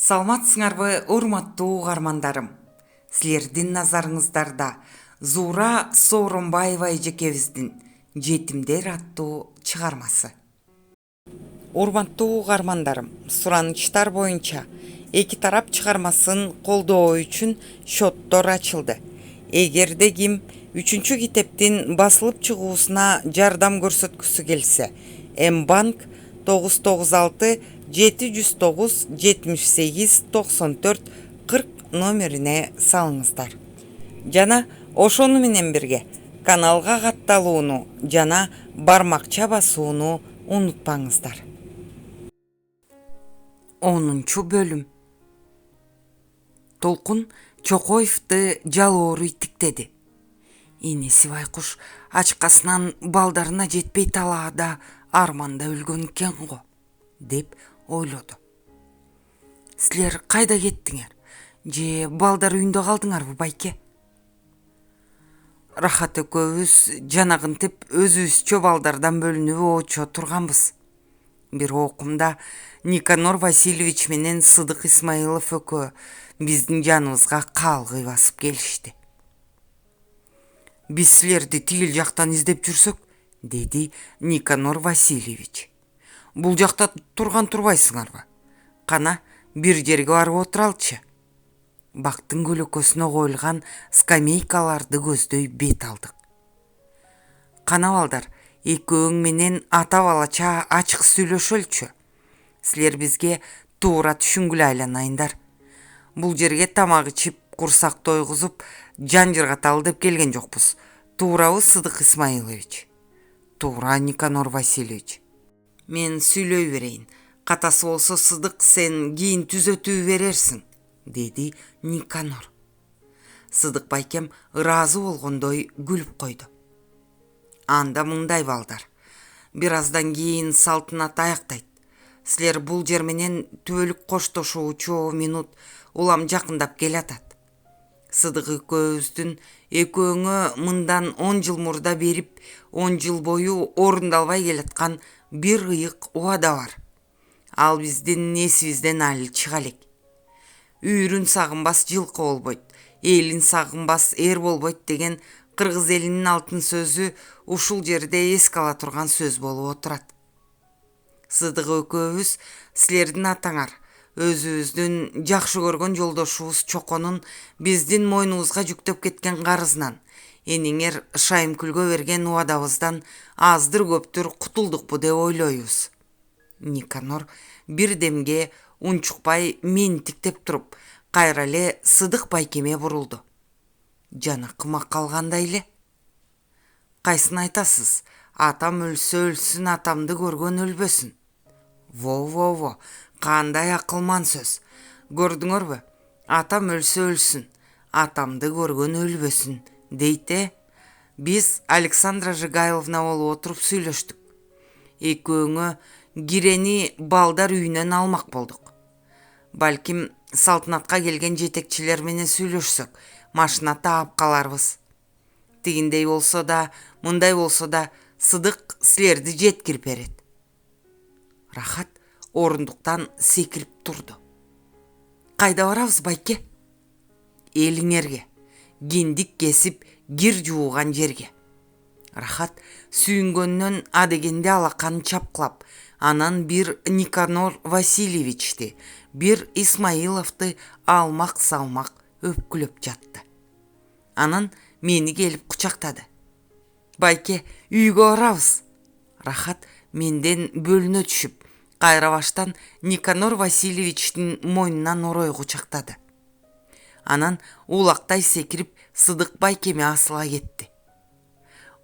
Саламатсыңарбы, урматтуу угармандарым. Силердин назарыңыздарда Зуура Сооронбаева эжекебиздин «Жетимдер» аттуу чыгармасы. Урматтуу угармандарым, суранычтар боюнча эки тарап чыгармасын колдоо үчүн шоттор ачылды. Эгерде ким үчүнчү китептин басылып чыгуусуна жардам көрсөткүсү келсе, М-банк 996 709 78 94 40 номерине салыңыздар. Жана ошону менен бирге каналга катталууну жана бармакча басууну унутпаңыздар. 10 бөлүм. Толкун Чокоевди жалоору итиктеди. Энеси байкуш ачкасынан балдарына жетпей талаада арманда өлгөн экен го, деп ойлоду. Силер кайда кеттиңер? Же балдар үйүндө калдыңарбы, байке? Рахат экөөбүз жанагынтип өзүбүзчө балдардан бөлүнүп очо турганбыз. Бир окумда Никанор Васильевич менен Сыдык Исмаилов экөө биздин жаныбызга каалгый басып келишти. Биз силерди тигил жактан издеп жүрсөк, деди Никанор Васильевич. Бул жакта турбайсыңарбы? Кана бир жерге барып отуралчы. Бактын көлөкөсүнө коюлган скамейкаларды көздөй бет алдык. Кана балдар, экөөң менен ата балача ачык сүйлөшөлчү. Силер бизге туура түшүнгүлө айланайындар. Бул жерге тамак ичип, курсак тойгузуп, жан жыргаталы деп келген жокпуз. Туурабы, Сыдык Исмаилович? Туура, Никанор Васильевич. Мен сүйлөй берейин. Катасы болсо Сыдык, сен кийин түзөтүү берерсиң, деди Никанор. Сыдык байкем ыраазы болгондой күлүп койду. Анда мындай балдар. Бир аздан кийин салтанат аяктайт. Силер бул жер менен түбөлүк коштошуучу минут улам жакындап келатат. Сыдык экөөбүздүн экөөңө мындан 10 жыл мурда берип, 10 жыл бою орундалбай келаткан бир ыйык убада бар. Ал биздин эсибизден али чыга элек. Үйрүн сагынбас жылкы болбойт, элин сагынбас эр болбойт деген кыргыз элинин алтын сөзү ушул жерде эске ала турган сөз болуп отурат. Сыдык экөөбүз силердин атаңар, өзүбүздүн жакшы көргөн жолдошубуз Чоконун биздин мойнубузга жүктөп кеткен карызынан, энеңер Шайымкүлгө берген убадабыздан аздыр көптүр кутулдукпу деп ойлойбуз. Никанор бир демге унчукпай мени тиктеп туруп, кайра эле Сыдык байкеме бурулду. Жана кымак калгандай эле. Кайсын айтасыз? Атам өлсө өлсүн, атамды көргөн өлбөсүн. Во, кандай акылман сөз. Көрдүңөрбү? Атам өлсө өлсүн, атамды көргөн өлбөсүн дейт. Биз Александра Жигайловна болуп отуруп сүйлөштүк. Экөөңө кирени балдар үйүнөн алмак болдук. Балким салтанатка келген жетекчилер менен сүйлөшсөк, машина таап каларбыз. Тигиндей болсо да, мындай болсо да, Сыдык силерди жеткирип берет. Рахат орундуктан секирип турду. Кайда барабыз, байке? Элиңерге, киндик кесип кир жууган жерге. Рахат сүйүнгөндөн адегенде алаканын чапкылап, анан бир Никанор Васильевичти, бир Исмаиловду алмак-салмак өпкүлөп жатты. Анан мени келип кучактады. Байке, үйгө барабыз. Рахат менден бөлүнө түшүп, кайра баштан Никанор Васильевичтин мойнунан орой кучактады. Анан улактай секирип Сыдык байкеме асыла кетти.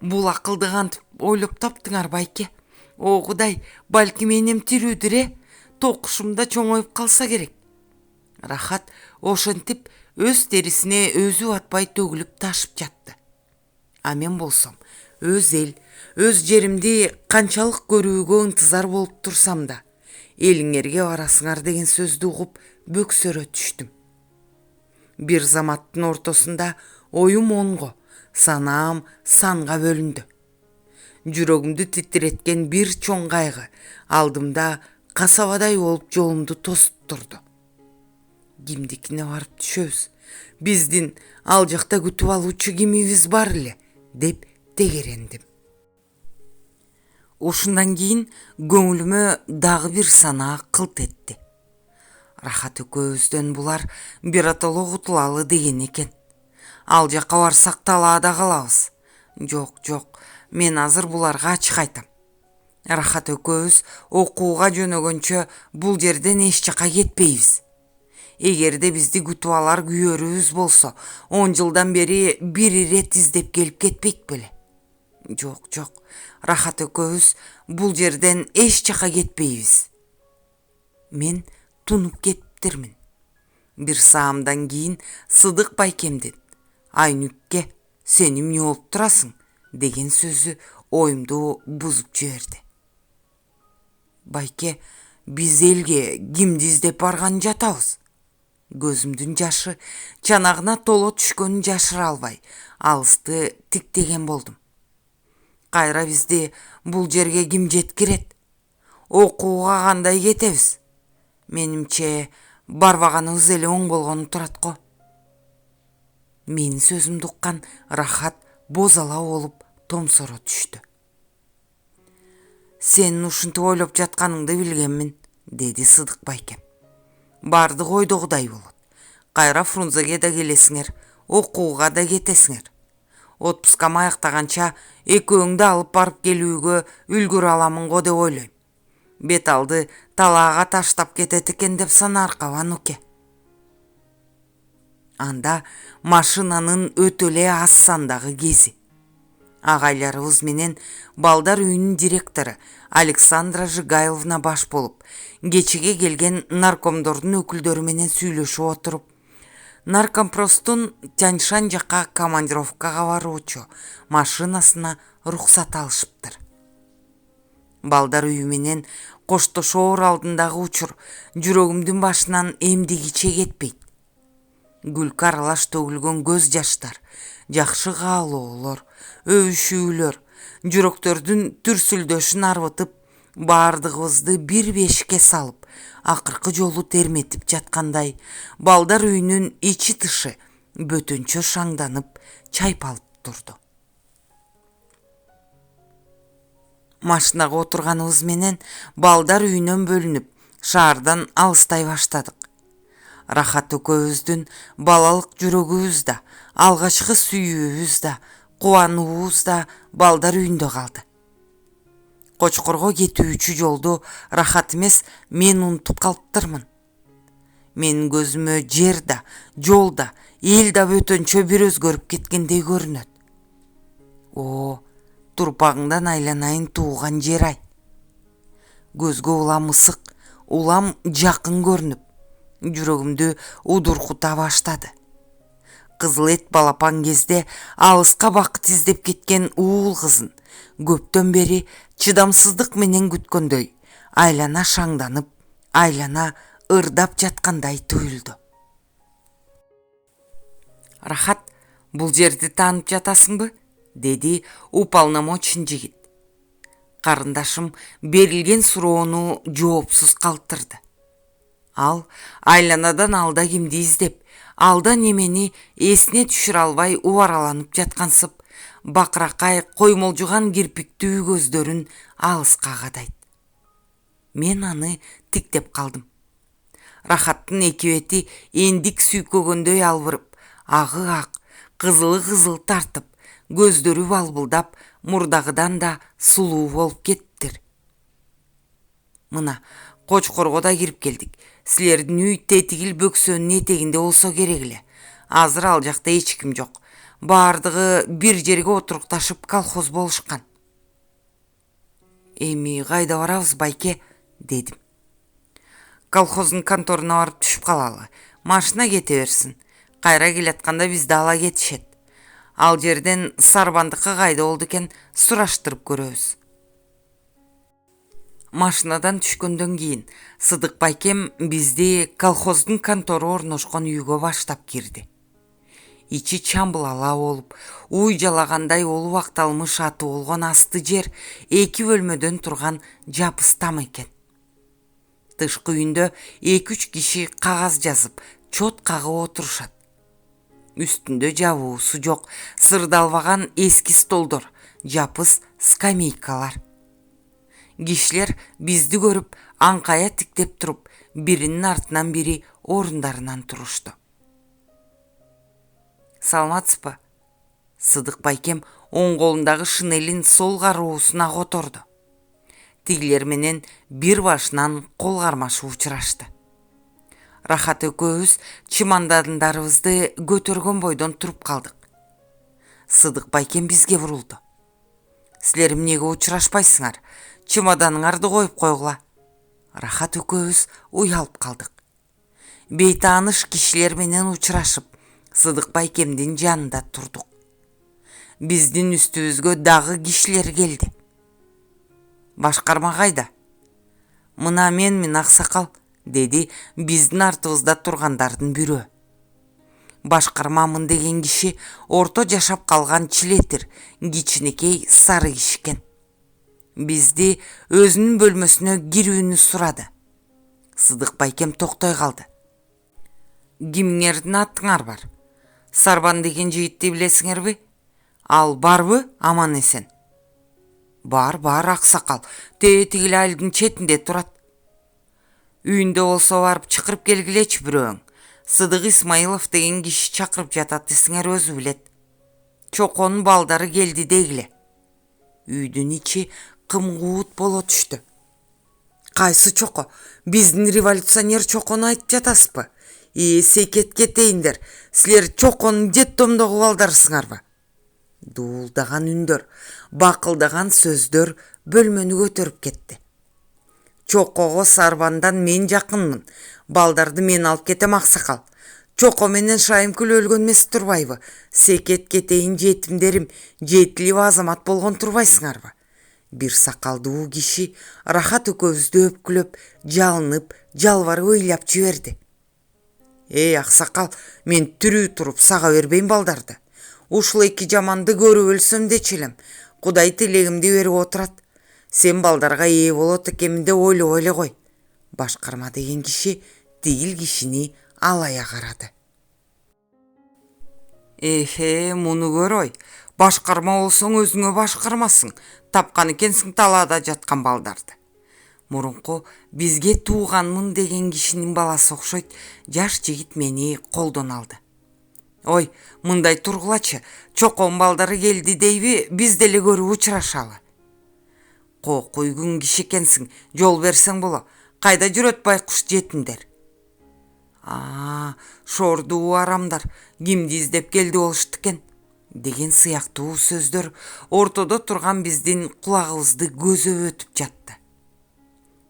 Бул акылды кантип ойлоп таптыңар, байке? О Кудай, балким энем тирүүдүр, токушумда чоңоюп калса керек. Рахат ошентип өз терисине өзү батпай төгүлүп ташып жатты. А мен болсом, өз эл, өз жеримди канчалык көрүүгө ынтызар болуп турсам да, элиңерге барасыңар деген сөздү угуп бөксөрө түштүм. Бир заматтын ортосунда оюм онго, санаам санга бөлүндү. Жүрөгүмдү титиреткен бир чоң кайгы алдымда касабадай болуп жолумду тосуп турду. Кимдикине барып түшөбүз. Биздин ал жакта күтүп алуучу кимибиз бар эле, деп тегерендим. Ушундан кийин көңүлүмө дагы бир санаа кылт этти. Рахат экөөбүздөн булар биротоло кутулалы деген экен. Ал жакка барсак талаада калабыз. Жок, мен азыр буларга ачык айтам. Рахат экөөбүз окууга жөнөгөнчө бул жерден эч жака кетпейбиз. Эгерде бизди күтүп алар күйөрүбүз болсо, 10 жылдан бери бир ирет издеп келип кетпейт беле? Жок, Рахат экөөбүз бул жерден эч жака кетпейбиз. Мен тунуп кетиптирмин. Бир саамдан кийин Сыдык байкемдин «Айнүкке, сен эмне болуп турасың?» деген сөзү оюмду бузуп жиберди. Байке, биз элге кимди издеп барган жатабыз? Көзүмдүн жашы чанагына толо түшкөнүн жашыра албай, алысты тиктеген болдум. Кайра бизди бул жерге ким жеткирет? Окууга кандай кетебиз? Менимче, барбаганыбыз эле оң болгону турат го. Менин сөзүмдү уккан Рахат бозала болуп томсоро түштү. Сенин ушинтип ойлоп жатканыңды билгенмин, деди Сыдык байкем. Бардык ойдогудай болот. Кайра Фрунзеге да келесиңер, окууга да кетесиңер. Отпускам аяктаганча экөөңдү алып барып келүүгө үлгүрө аламын го деп ойлойм. Бет алды талаага таштап кетет экен деп санаркабан уке. Анда машинанын өтө эле аз сандагы кези. Агайларыбыз менен балдар үйүнүн директору Александра Жигайловна баш болуп, кечеге келген наркомдордун өкүлдөрү менен сүйлөшүп отуруп, наркомпростун Тяньшань жакка командировкага баруучу машинасына уруксат алышыптыр. Балдар үйү менен коштошоор алдындагы учур жүрөгүмдүн башынан эмдигиче кетпейт. Күлкү аралаш төгүлгөн көз жаштар, жакшы каалоолор, өбүшүүлөр, жүрөктөрдүн дүрсүлдөшүн арбытып, баардыгыбызды бир бешикке салып, акыркы жолу терметип жаткандай, балдар үйүнүн ичи тышы бөтөнчө шаңданып, чайпалып турду. Машинага отурганыбыз менен балдар үйүнөн бөлүнүп, шаардан алыстай баштадык. Рахат экөөбүздүн балалык жүрөгүбүз да, алгачкы сүйүүбүз да, кубануубуз да балдар үйүндө калды. Кочкорго кетүүчү жолду Рахат эмес, мен унутуп калыптырмын. Менин көзүмө жер да, жол да, эл да бөтөнчө бир өзгөрүп кеткендей көрүнөт. О, турпагыңдан айланайын тууган жер ай. Көзгө улам ысык, улам жакын көрүнүп, жүрөгүмдү удуркута баштады. Кызыл эт балапан кезде алыска бакыт издеп кеткен уул кызын көптөн бери чыдамсыздык менен күткөндөй, айлана шаңданып, айлана ырдап жаткандай туюлду. Рахат, бул жерди таанып жатасыңбы? Деди уполномочен жигит. Карындашым берилген суроону жоопсуз калтырды. Ал айланадан алда кимди издеп, алда немени эсине түшүрө албай убараланып жаткансып, бакыракай коймолжуган кирпиктүү көздөрүн алыска кадайт. Мен аны тиктеп калдым. Рахаттын эки бети эндик сүйкөгөндөй албырып, агы ак, кызылы кызыл тартып, көздөрү балбылдап, мурдагыдан да сулуу болуп кеттир. Мына, Кочкорго да кирип келдик. Силердин үй тетигил бөксөнүн этегинде болсо керек эле. Азыр ал жакта эч ким жок. Бардыгы бир жерге отурукташып колхоз болушкан. Эми кайда барабыз, байке? Дедим. Колхоздун конторуна барып түшүп калалы. Машина кете берсин. Кайра келатканда бизди ала кетишет. Ал жерден Сарбандыкка кайда болду экен сураштырып көрөбүз. Машинадан түшкөндөн кийин Сыдык байкем бизди колхоздун контору орношкон үйгө баштап кирди. Ичи чамбылала болуп, уй жалагандай олуп акталмыш аты болгон асты жер 2 бөлмөдөн турган жапыс там экен. Тышкы үйүндө 2-3 киши кагаз жазып, чот кагып отурушат. Үстүндө жабуусу жок сырдалбаган эски столдор, жапыс скамейкалар. Кишилер бизди көрүп аңкая тиктеп туруп, биринин артынан бири орундарынан турушту. Саламатсызбы? Сыдык байкем оң колундагы шинелин сол кароосуна которду. Тигилер менен бир башынан кол кармашып учурашты. Рахат экөөбүз чымандандарыбызды көтөргөн бойдон туруп калдык. Сыдык байкем бизге бурулду. Силер эмнеге учурашпайсыңар? Чемоданыңарды коюп койгула. Рахат экөөбүз уялып калдык. Бейтааныш кишилер менен учурашып, Сыдык байкемдин жанында турдук. Биздин үстүбүзгө дагы кишилер келди. Башкарма кайда? Мына мен аксакал, деди биздин артыбызда тургандардын бирөө. Башкармамын деген киши орто жашап калган чилетир, кичинекей сары киши экен. Бизди өзүнүн бөлмөсүнө кирүүнү сурады. Сыдык байкем токтой калды. Кимиңердин атыңар бар? Сарбан деген жигитти билесиңерби? Ал барбы, аман эсен? Бар, аксакал. Тигил айылдын четинде турат. Үйүндө болсо барып чакырып келгилечи бирөөң. Сыдык Исмаилов деген киши чакырып жатат десиңер өзү билет. Чоконун балдары келди дегиле. Үйдүн ичи кымгуут боло түштү. Кайсы чоко? Биздин революционер чокону айтып жатасызбы? Секет кетейиндер. Силер чоконун детдомдогу балдарысыңарбы? Дуулдаган үндөр, бакылдаган сөздөр бөлмөнү көтөрүп кетти. Чокого Сарбандан мен жакынмын. Балдарды мен алып кетем, аксакал. Чоко менен Шайымкүл өлгөн эмес турбайбы? Секет кетейин жетимдерим, жетилип азамат болгон турбайсыңарбы? Бир сакалдуу киши Рахат экөөбүздү өпкүлөп, жалынып, жалбарып ыйлап жиберди. Аксакал, мен тирүү туруп сага бербейм балдарды. Ушул эки жаманды көрүп өлсөм дечилем. Кудай тилегимди берип отурат. Сен балдарга ээ болот экенмин деп ойлобой эле кой. Башкарма деген киши тигил кишини алая карады. Муну көр ой. Башкарма болсоң өзүңө башкармасың. Тапкан экенсиң талаада жаткан балдарды. Мурунку бизге тууганмын деген кишинин баласы окшойт. Жаш жигит мени колдон алды. Ой, мындай тургулачы, чокон балдары келди дейби, биз деле көрүп учурашалы. Кокуйгун киши экенсиң, жол берсең боло. Кайда жүрөт байкуш жетимдер? Шордуу арамдар, кимди издеп келди болушту экен? Деген сыяктуу сөздөр ортодо турган биздин кулагыбызды көзөп өтүп жатты.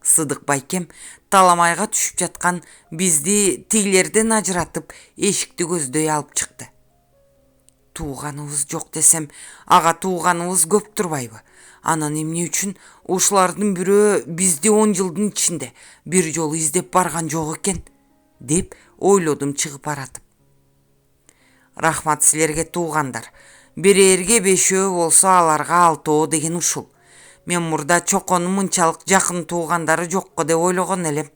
Сыдык байкем таламайга түшүп жаткан бизди тигилерден ажыратып, эшикти көздөй алып чыкты. Тууганыбыз жок десем, ага тууганыбыз көп турбайбы? Анан эмне үчүн ушулардын бирөө бизди 10 жылдын ичинде бир жолу издеп барган жок экен, деп ойлодум чыгып баратып. Рахмат силерге туугандар. Берерге 5 болсо аларга 6 деген ушул. Мен мурда чоконун мынчалык жакын туугандары жокко деп ойлогон элем.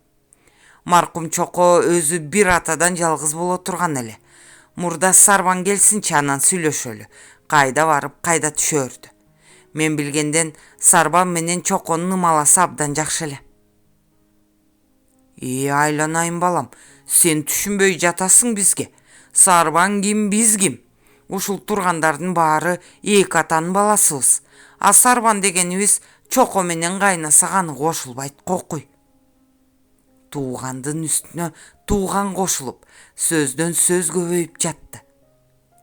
Маркум чоко өзү бир атадан жалгыз боло турган эле. Мурда Сарбан келсинчи, анан сүйлөшөлү. Кайда барып, кайда түшөрдү. Мен билгенден Сарбан менен чоконун ымаласы абдан жакшы эле. Айланайын балам, сен түшүнбөй жатасың бизге. Сарбан ким, биз ким? Ушул тургандардын баары эки атанын баласыбыз. А Сарбан дегенибиз чоко менен кайнаса ганы кошулбайт, кокуй. Туугандын үстүнө тууган кошулуп, сөздөн сөз көбөйүп жатты.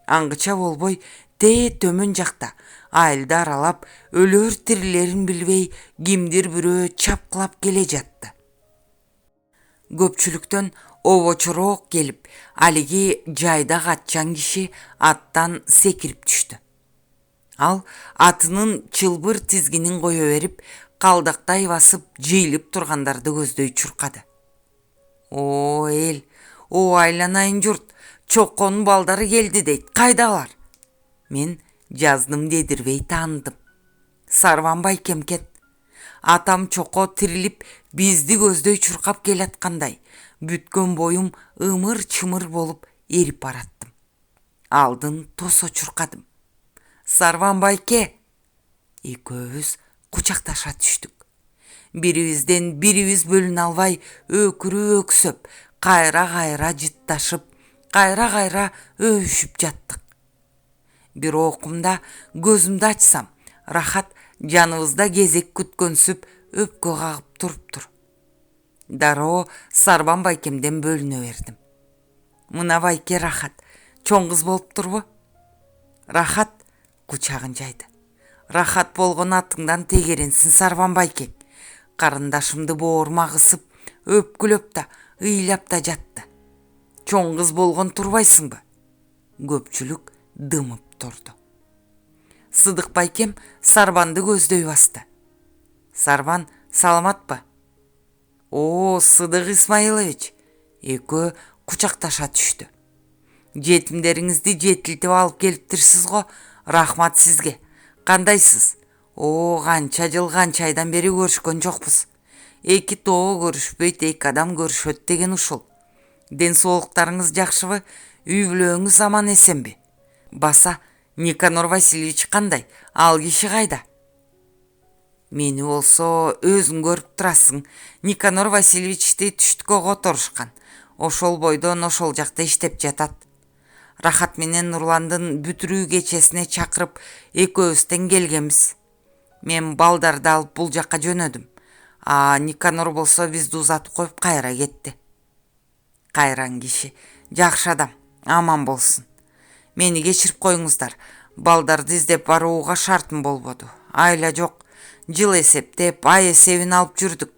Аңгыча болбой, төмөн жакта айылды аралап, өлөр тирилерин билбей, кимдир бирөө чапкылап келе жатты. Көпчүлүктөн обочороок келип, алиги жайда катчан киши аттан секирип түштү. Ал атынын чылбыр тизгинин кое берип, калдактай басып, жыйылып тургандарды көздөй чуркады. О, эл, айланайын журт, чоконун балдары келди дейт, кайдалар? Мен жаздым дедирбей тааныдым. Сарбан байкемкен. Атам чоко тирилип, бизди көздөй чуркап келаткандай, Бүткөн боюм ымыр-чымыр болуп эрип бараттым. Алдын тосо чуркадым. Сарван байке! Экөөбүз кучакташа түштүк. Бирибизден бирибиз бөлүнө албай өкүрүп өксөп, кайра жытташып, кайра өбүшүп жаттык. Бир окумда көзүмдү ачсам, Рахат жаныбызда кезек күткөнсүп өпкө кагып туруптур. Дароо Сарван байкемден бөлүнө бердим. Мына байке Рахат, чоң кыз болуптурбу? Рахат кучагын жайды. Рахат болгон атыңдан тегеренсин Сарван байкең. Карындашымды боорма кысып, өпкүлөп да, ыйлап да жатты. Чоң кыз болгон турбайсыңбы? Көпчүлүк дымып турду. Сыдык байкем Сарванды көздөй басты. Сарван саламатпы? О, Сыдык Исмаилович! Экөө кучакташа түштү. Жетимдериңизди жетилтип алып келиптирсиз го, рахмат сизге. Кандайсыз? О, канча жыл канча айдан бери көрүшкөн жокпуз. Эки тоо көрүшпөйт, эки адам көрүшөт деген ушул. Ден соолуктарыңыз жакшыбы? Үй бүлөңүз аман эсенби? Баса, Никанор Васильевич кандай? Ал киши кайда? Мени болсо өзүң көрүп турасың. Никанор Васильевичти түштүккө которушкан. Ошол бойдон ошол жакта иштеп жатат. Рахат менен Нурландын бүтүрүү кечесине чакырып, экөөбүздөн келгенбиз. Мен балдарды алып бул жакка жөнөдүм. Никанор болсо бизди узатып коюп кайра кетти. Кайран киши, жакшы адам, аман болсун. Мени кечирип коюңуздар. Балдарды издеп барууга шартым болбоду. Айла жок. Жыл эсептеп, ай эсебин алып жүрдүк.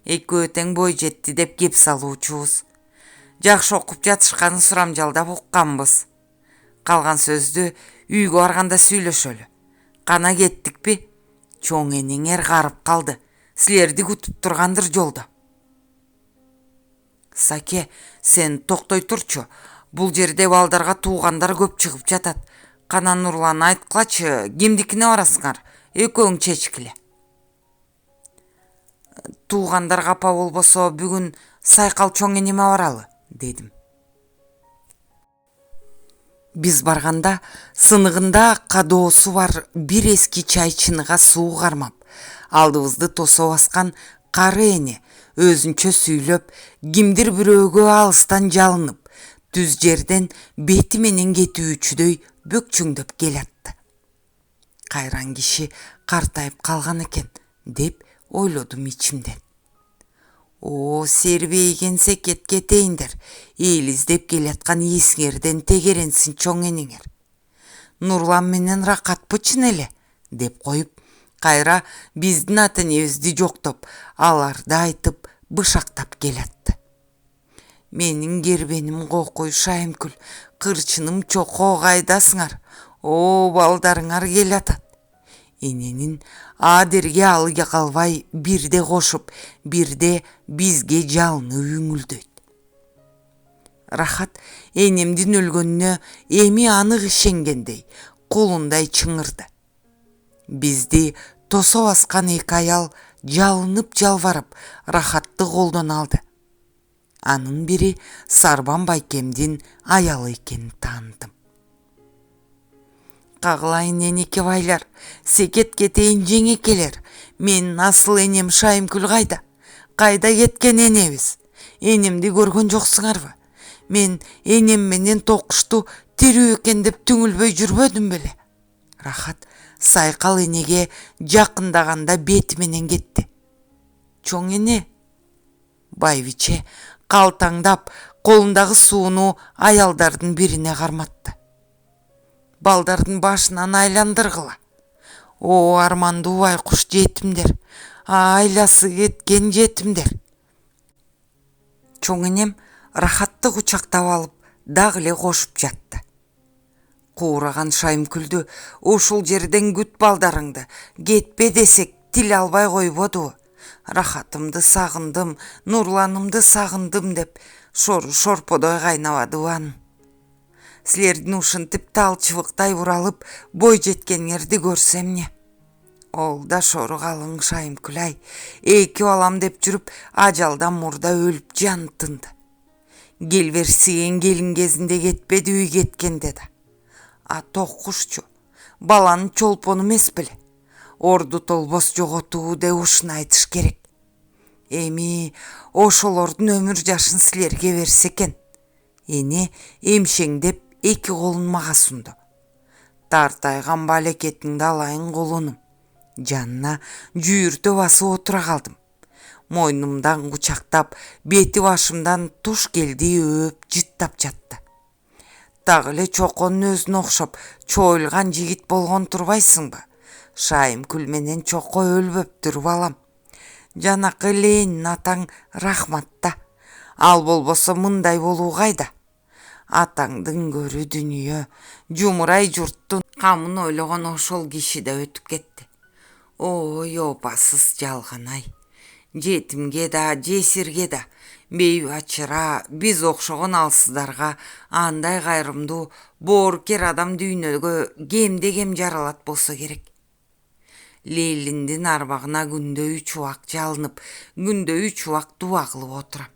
Экөө тең бой жетти деп кеп салуучубуз. Жакшы окуп жатышканын сурамжалдап укканбыз. Калган сөздү үйгө барганда сүйлөшөлү. Кана кеттикпи? Чоң энеңер карып калды. Силерди күтүп тургандыр жолдо. Саке, сен токтой турчу. Бул жерде балдарга туугандар көп чыгып жатат. Кана Нурлан айткылачы, кимдикине барасыңар? Экөөң чечкиле. Туугандар капа болбосо бүгүн Сайкал чоң энеме баралы, дедим. Биз барганда сыныгында кадоосу бар бир эски чайчыныга суу кармап, алдыбызды тосо баскан кары эне өзүнчө сүйлөп, кимдир бирөөгө алыстан жалынып, түз жерден бети менен кетүүчүдөй бөкчөңдөп келатты. Кайран киши картайып калган экен, деп ойлодум ичимден. О, сербейгенсе кетейиндер, эл издеп келаткан эсиңерден тегеренсин чоң энеңер. Нурлан менен Ракатпы чын эле, деп коюп, кайра биздин ата энебизди жоктоп, аларды айтып, бышактап келатты. Менин кербеним кокуй Шайымкүл, кырчыным чоко кайдасыңар? О, балдарыңар келатат. Эненин адерге алыга калбай бирде кошуп, бирде бизге жалыны үңүлдөйт. Рахат энемдин өлгөнүнө эми анык ишенгендей, кулундай чыңырды. Бизди тосо баскан эки аял жалынып жалбарып Рахатты колдон алды. Анын бири Сарван байкемдин аялы экенин таандым. Кагылайын энеке байлар, секет кетейин жеңекелер. Менин асыл энем Шайымкүл кайда? Кайда кеткен энебиз? Энемди көргөн жоксуңарбы? Мен энем менен токушту тирүү экен деп түңүлбөй жүрбөдүм беле? Рахат Сайкал энеге жакындаганда бети менен кетти. Чоң эне? Байбиче калтаңдап, колундагы сууну аялдардын бирине карматты. Балдардын башынан айландыргыла. О, армандуу байкуш жетимдер, айласы кеткен жетимдер. Чоң энем Рахатты кучактап алып, дагы эле кошуп жатты. Куураган Шайымкүлдү, ушул жерден күт балдарыңды, кетпе десек тил албай койбодубу? Рахатымды сагындым, Нурланымды сагындым деп шорподой кайнабадыбы анын. Силердин ушинтип талчыбыктай уралып бой жеткениңерди көрсөм эмне? Ол да шору калың Шайымкүл ай, эки балам деп жүрүп ажалдан мурда өлүп жаны тынды. Келберсиген келин кезинде кетпедиби кеткенде да. А токкушчу, баланын чолпону эмес беле. Орду толбос жоготуу деп ушуну айтыш керек. Эми ошолордун өмүр жашын силерге берсе экен. Эне эмшеңдеп эки колун мага сунду. Тартайган балекетиңди алайын колунум. Жанына жүйүртө басып отура калдым. Мойнумдан кучактап, бети башымдан туш келди өп жыттап жатты. Так эле чоконун өзүнө окшоп чоюлган жигит болгон турбайсыңбы? Шайымкүл менен чоко өлбөптүр балам. Жанакы Ленин атаң рахматта. Ал болбосо мындай болуу кайда? Атаңдын көрү дүнүйө, жумурай журттун камын ойлогон ошол киши да өтүп кетти. Ой, опасыз жалган-ай. Жетимге да, жесирге да, бейбачыра, биз окшогон алсыздарга андай кайрымдуу боорукер адам дүйнөгө кемде кем жаралат болсо керек. Лейлиндин арбагына күндө 3 убак жалынып, күндө 3 убак дуба кылып отурам.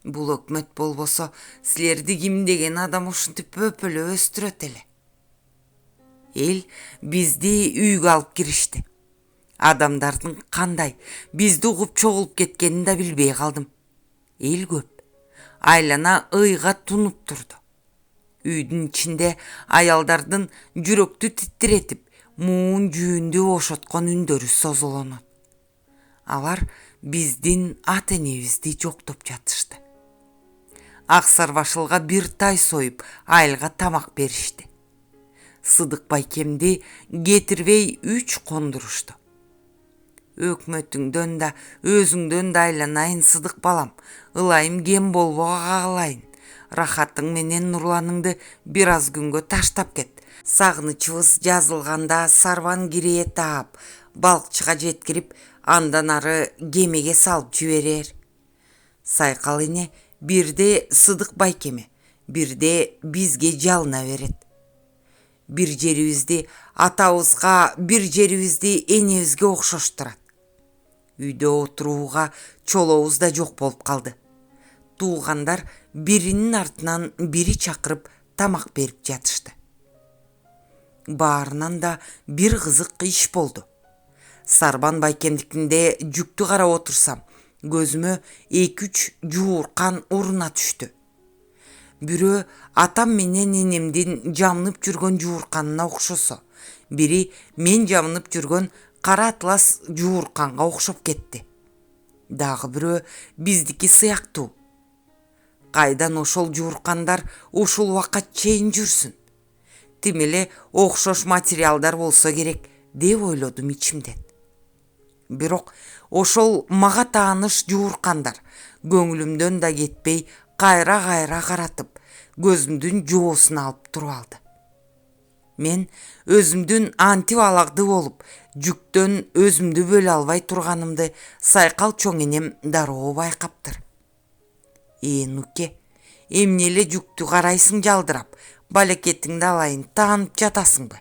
Бул өкмөт болбосо силерди ким деген адам ушинтип өпөлөп өстүрөт эле. Эл бизди үйгө алып киришти. Адамдардын кандай бизди угуп чогулуп кеткенин да билбей калдым. Эл көп. Айлана ыйга тунуп турду. Үйдүн ичинде аялдардын жүрөктү титиретип, муун жүүндү ошоткон үндөрү созулонот. Алар биздин ата энебизди жоктоп жатышты. Аксар башылга бир тай союп, айылга тамак беришти. Сыдык байкемди кетирбей 3 кондурушту. Өкмөтүңдөн да, өзүңдөн да айланайын Сыдык балам, ылайым кем болбого каалайын. Рахатың менен нурланыңды бир аз күнгө таштап кет. Сагынычыбыз жазылганда сарбан кирее таап, балкчыга жеткирип, андан ары кемеге салып жиберер. Сайкал эне бирде Сыдык байкеме, бирде бизге жалына берет. Бир жерибизди атабызга, бир жерибизди энебизге окшоштурат. Үйдө отурууга чолобуз да жок болуп калды. Туугандар биринин артынан бири чакырып тамак берип жатышты. Баарынан да бир кызык иш болду. Сарбан байкемдикинде жүктү карап отурсам, көзүмө 2-3 жууркан уруна түштү. Бирөө атам менен энемдин жамынып жүргөн жуурканына окшосо, бири мен жамынып жүргөн кара атлас жуурканга окшоп кетти. Дагы бирөө биздики сыяктуу. Кайдан ошол жууркандар ушул убакка чейин жүрсүн? Тим эле окшош материалдар болсо керек деп ойлодум ичимден. Бирок ошол мага тааныш жууркандар көңүлүмдөн да кетпей кайра каратып, көзүмдүн жоосун алып туруп алды. Мен өзүмдүн антип алагды болуп, жүктөн өзүмдү бөлө албай турганымды Сайкал чоң энем дароо байкаптыр. Нуке, эмне эле жүктү карайсың жалдырап, балекетиңди алайын таанып жатасыңбы?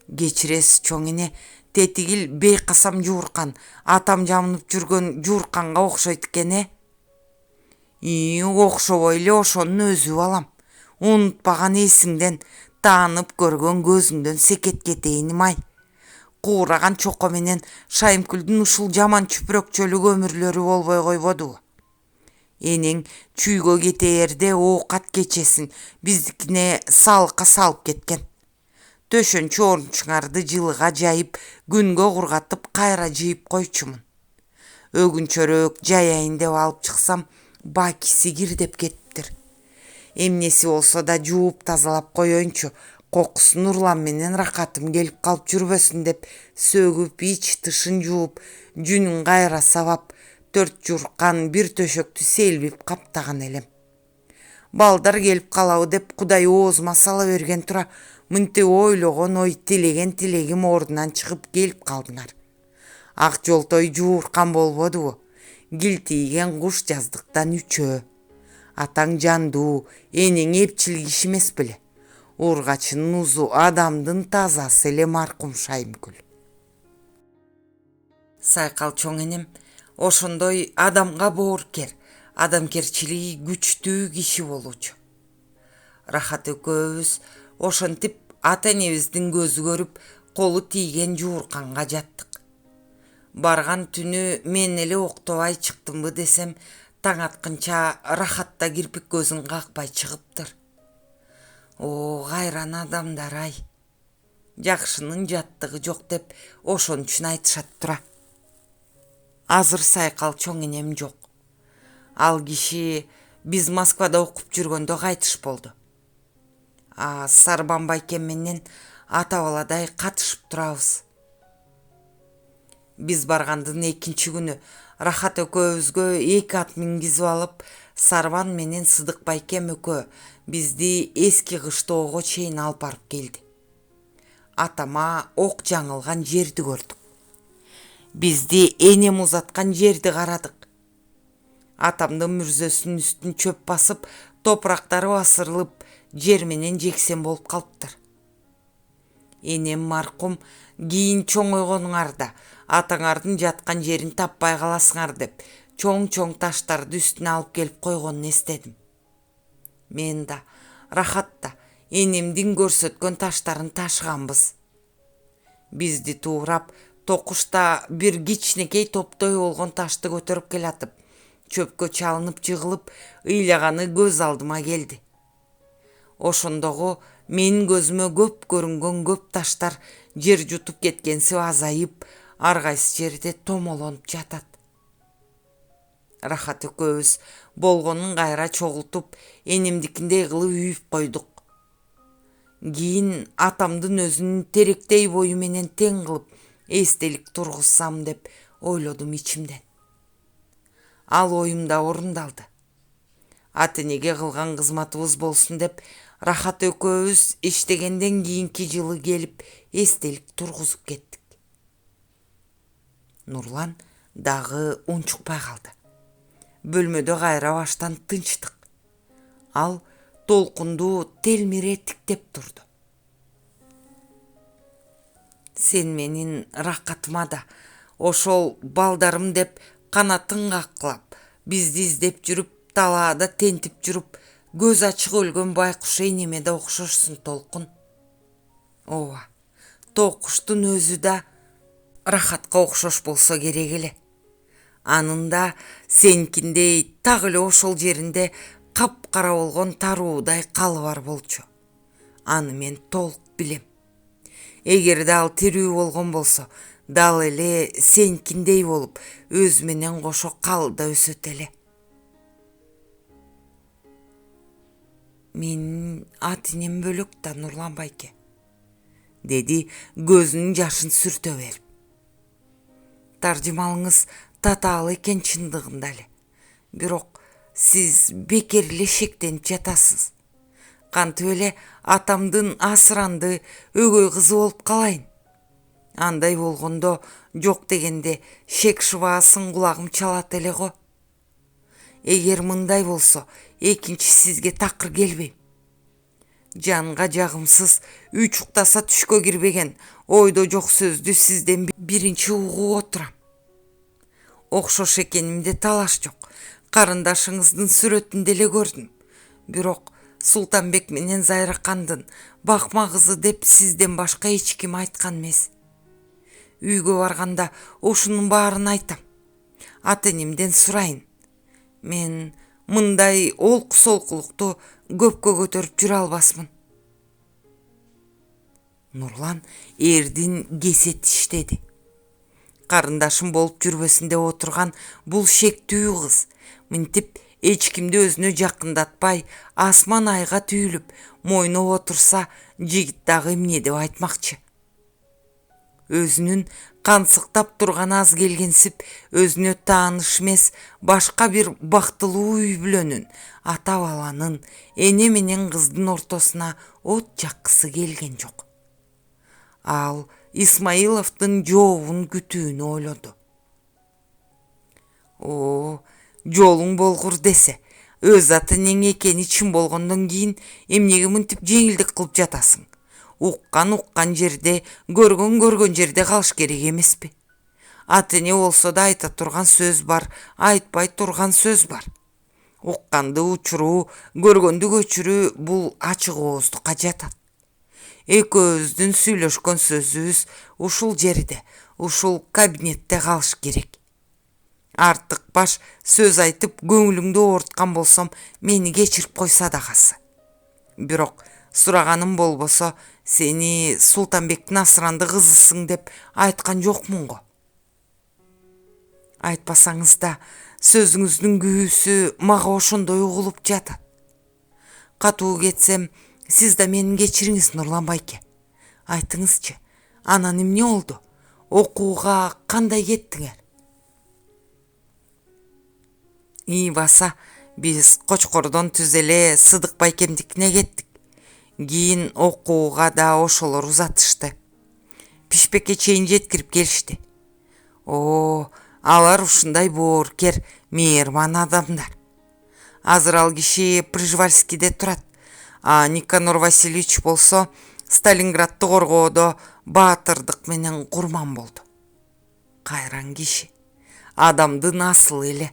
Кечиресиз чоң эне, тетигил бейкасам жууркан, атам жамынып жүргөн жуурканга окшойт экен. Окшобой эле ошонун өзү балам. Унутпаган эсиңден, таанып көргөн көзүңдөн секет кетейиним-ай. Куураган чоко менен Шайымкүлдүн ушул жаман чүпүрөкчөлүк өмүрлөрү болбой койбодубу? Энең чүйгө кетээрде оокат кечесин биздикине салыкка салып кеткен. Төшөнчү орунчуңарды жылыга жайып, күнгө кургатып кайра жыйып койчумун. Өгүнчөрөөк жаяйын деп алып чыксам, бакиси кирдеп кетиптир. Эмнеси болсо да жууп тазалап коеюнчу, кокусу Нурлан менен Рахатым келип калып жүрбөсүн деп сөгүп ич тышын жууп, жүнүн кайра сабап, 4 жууркан бир төшөктү селбип каптаган элем. Балдар келип калабы деп Кудай оозума сала берген тура, мынтип ойлогон ой, тилеген тилегим ордунан чыгып келип калдыңар. Ак жолтой жууркан болбодубу? Килтийген куш жаздыктан үчөө. Атаң жандуу, энең эпчил киши эмес беле? Ургачынын узу, адамдын тазасы эле маркум Шайымкүл. Сайкал чоң энем ошондой адамга боорукер, адамгерчилиги күчтүү киши болчу. Рахат экөөбүз ошентип ата энебиздин көзү көрүп колу тийген жуурканга жаттык. Барган түнү мен эле октобай чыктымбы десем, таң атканча Рахатта кирпик көзүн какпай чыгыптыр. О, кайран адамдар ай. Жакшынын жаттыгы жок деп ошон үчүн айтышат тура. Азыр Сайкал чоң энем жок. Ал киши биз Москвада окуп жүргөндө кайтыш болду. Сарбан байкем менен ата баладай катышып турабыз. Биз баргандын экинчи күнү Рахат экөөбүзгө 2 ат мингизип алып, Сарбан менен Сыдык байкем экөө бизди эски кыштоого чейин алып барып келди. Атама ок жаңылган жерди көрдүк. Бизди энем узаткан жерди карадык. Атамдын мүрзөсүнүн үстүн чөп басып, топурактары басырылып, жер менен жексен болуп калыптыр. Энем маркум кийин чоңойгонуңарда атаңардын жаткан жерин таппай каласыңар деп чоң таштарды үстүнө алып келип койгонун эстедим. Мен да, Рахат да энемдин көрсөткөн таштарын ташыганбыз. Бизди туурап, токушта бир кичинекей топтой болгон ташты көтөрүп келатып, чөпкө чалынып жыгылып, ыйлаганы көз алдыма келди. Ошондогу менин көзүмө көп көрүнгөн көп таштар жер жутуп кеткенсип азайып, ар кайсы жерде томолонуп жатат. Рахат экөөбүз болгонун кайра чогултуп, энемдикиндей кылып үйүп койдук. Кийин атамдын өзүнүн теректей бою менен тең кылып эстелик тургузсам деп ойлодум ичимден. Ал оюм да орундалды. Ата энеге кылган кызматыбыз болсун деп Рахат экөөбүз иштегенден кийинки жылы келип эстелик тургузуп кеттик. Нурлан дагы унчукпай калды. Бөлмөдө кайра баштан тынчтык. Ал толкунду телмире тиктеп турду. Сен менин Рахатыма да ошол балдарым деп канатын каклап, бизди издеп жүрүп, талаада тентип жүрүп, көз ачык өлгөн байкуш энеме да окшошсуң, Толкун. Ооба, токуштун өзү да Рахатка окшош болсо керек эле. Анын да сенкиндей так эле ошол жеринде капкара болгон таруудай калы бар болчу. Аны мен толук билем. Эгерде ал тирүү болгон болсо, дал эле сенкиндей болуп, өзү менен кошо калыда өсөт эле. Менин ат энем бөлөк да, Нурлан байке, деди көзүнүн жашын сүртө берип. Таржымалыңыз татаал экен чындыгында эле. Бирок сиз бекер эле шектенип жатасыз. Кантип эле атамдын асыранды өгөй кызы болуп калайын. Андай болгондо жок дегенде шек шыбаасын кулагым чалат эле го. Эгер мындай болсо, экинчи сизге такыр келбейм. Жанга жагымсыз, үч уктаса түшкө кирбеген, ойдо жок сөздү сизден биринчи угуп отурам. Окшош экенимде талаш жок. Карындашыңыздын сүрөтүн деле көрдүм. Бирок Султанбек менен Зайракандын бакма кызы деп сизден башка эч ким айткан эмес. Үйгө барганда ушунун баарын айтам. Ата энемден сурайын. Мен мындай олку-солкулукту көпкө көтөрүп жүрө албасмын. Нурлан эрдин кесет иштеди. Карындашым болуп жүрбөсүн деп отурган бул шектүү кыз мынтип эч кимди өзүнө жакындатпай, асман айга түйүлүп, мойноп отурса, жигит дагы эмне деп айтмакчы. Өзүнүн кансыктап турган аз келгенсип, өзүнө тааныш эмес башка бир бактылуу үй бүлөнүн, ата баланын, эне менен кыздын ортосуна от жаккысы келген жок. Ал Исмаиловдун жообун күтүүнү ойлоду. Жолуң болгур десе, өз ата энең экени чын болгондон кийин эмнеге мынтип жеңилдик кылып жатасың? Уккан жерде, көргөн жерде калыш керек эмеспи? Ата эне болсо да айта турган сөз бар, айтпай турган сөз бар. Укканды учуруу, көргөндү көчүрүү бул ачык ооздукка жатат. Экөөбүздүн сүйлөшкөн сөзүбүз ушул жерде, ушул кабинетте калыш керек. Артык баш сөз айтып көңүлүңдү ооруткан болсом, мени кечирип койса дагасы. Бирок сураганым болбосо, сени Султанбектин асыранды кызысың деп айткан жокмун го. Айтпасаңыз да, сөзүңүздүн күүсү мага ошондой угулуп жатат. Катуу кетсем, сиз да мени кечириңиз, Нурлан байке. Айтыңызчы, анан эмне болду? Окууга кандай кеттиңер? Баса, биз Кочкордон түз эле Сыдык байкемдикине кеттик. Кийин окууга да ошолор узатышты. Пишпекке чейин жеткирип келишти. Алар ушундай боорукер, мээрман адамдар. Азыр ал киши Пржевальскийде турат. А Никанор Васильевич болсо Сталинградты коргоодо баатырдык менен курман болду. Кайран киши, адамдын асылы эле.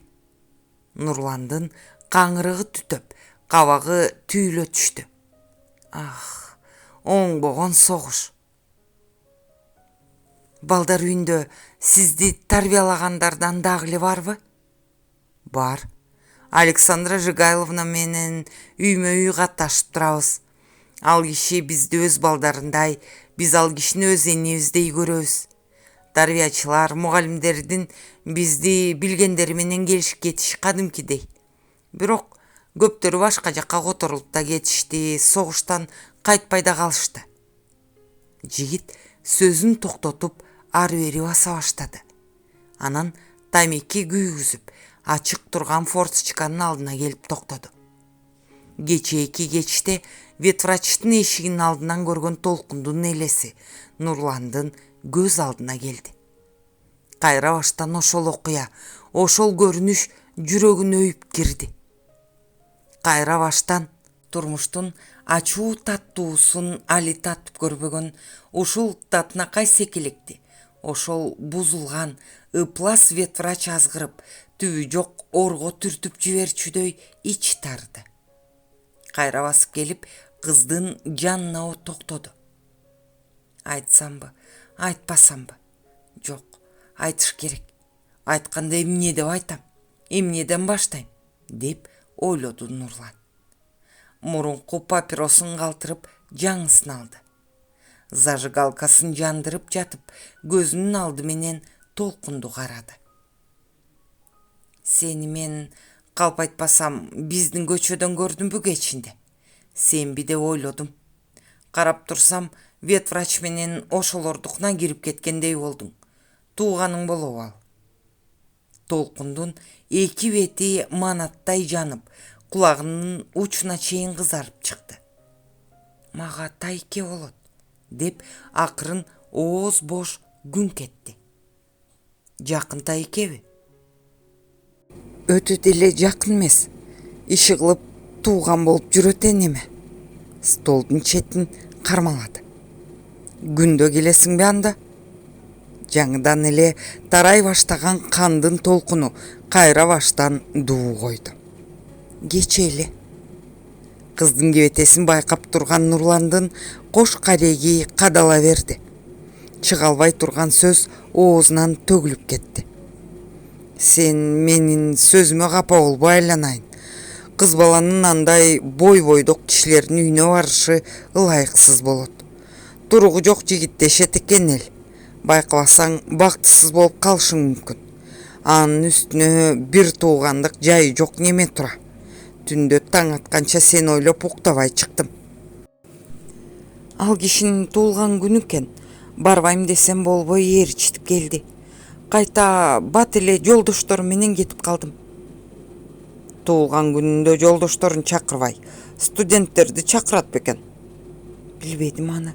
Нурландын каңырыгы түтөп, кабагы түйүлө түштү. Оңбогон согуш. Балдар үйүндө сизди тарбиялагандардан дагы эле барбы? Бар. Александра Жигайловна менен үймө үй катташып турабыз. Ал киши бизди өз балдарындай, биз ал кишини өз энебиздей көрөбүз. Тарбиячылар, мугалимдердин бизди билгендери менен келишип кетиш кадимкидей. Бирок көптөрү башка жакка которулуп да кетишти, согуштан кайтпай да калышты. Жигит сөзүн токтотуп ары-бери баса баштады. Анан тамеки күйгүзүп, ачык турган форточканын алдына келип токтоду. Кечээки кечте ветврачтын эшигинин алдынан көргөн толкундун элеси Нурландын көз алдына келди. Кайра баштан ошол окуя, ошол көрүнүш жүрөгүнө өйүп кирди. Кайра баштан турмуштун ачуу таттуусун али татып көрбөгөн ушул татынакай секилекти, ошол бузулган ыплас ветврач азгырып, түбү жок орго түртүп жиберчүдөй ич тарды. Кайра басып келип, кыздын жанына токтоду. Айтсамбы, айтпасамбы? Жок, айтыш керек. Айтканда эмне деп айтам? Эмнеден баштайм? Деп ойлоду Нурлан. Мурунку папиросун калтырып, жаңысын алды. Зажигалкасын жандырып жатып, көзүнүн алды менен толкунду карады. Сени мен, калп айтпасам, биздин көчөдөн көрдүмбү кечинде? Сенби деп ойлодум. Карап турсам, ветврач менен ошолордукуна кирип кеткендей болдуң. Тууганың болобу ал? Толкундун эки бети манаттай жанып, кулагынын учуна чейин кызарып чыкты. Мага тайке болот, деп акырын ооз бош күңк этти. Жакын тайкеби? Өтө деле жакын эмес. Иши кылып тууган болуп жүрөт эне. Столдун четин кармалады. Күндө келесиңби анда? Жаңыдан эле тарай баштаган кандын толкуну кайра баштан дуу койду. Кече эле. Кыздын кебетесин байкап турган Нурландын кош кареги кадала берди. Чыга албай турган сөз оозунан төгүлүп кетти. Сен менин сөзүмө капа болбой айланайын. Кыз баланын андай бой-бойдок кишилердин үйүнө барышы ылайыксыз болот. Туругу жок жигиттешет экен эл. Байкабасаң бактысыз болуп калышың мүмкүн. Анын үстүнө бир туугандык жайы жок неме тура. Түндө таң атканча сен ойлоп уктабай чыктым. Ал кишинин туулган күнү экен. Барбайм десем болбой ээрчитип келди. Кайта бат эле жолдошторум менен кетип калдым. Туулган күнүндө жолдошторун чакырбай, студенттерди чакырат бекен? Билбедим аны.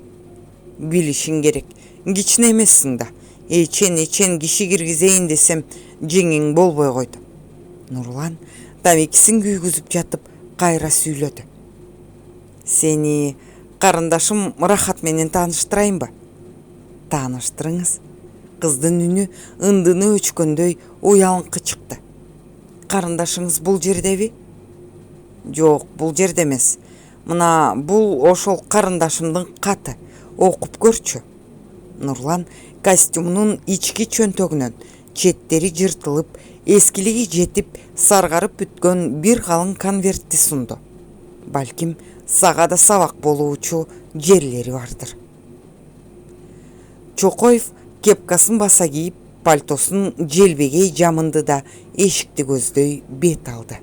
Билишиң керек. Кичине эмессиң да. Эчен киши киргизейин десем жеңең болбой койду. Нурлан тамекисин күйгүзүп жатып кайра сүйлөдү. Сени карындашым Рахат менен тааныштырайынбы? Тааныштырыңыз. Кыздын үнү ындыны өчкөндөй уялыңкы чыкты. Карындашыңыз бул жердеби? Жок, бул жерде эмес. Мына бул ошол карындашымдын каты. Окуп көрчү. Нурлан костюмунун ички чөнтөгүнөн четтери жыртылып, эскилиги жетип, саргарып бүткөн бир калың конвертти сунду. Балким сага да сабак болуучу жерлери бардыр. Чокоев кепкасын баса кийип, пальтосун желбегей жамынды да эшикти көздөй бет алды.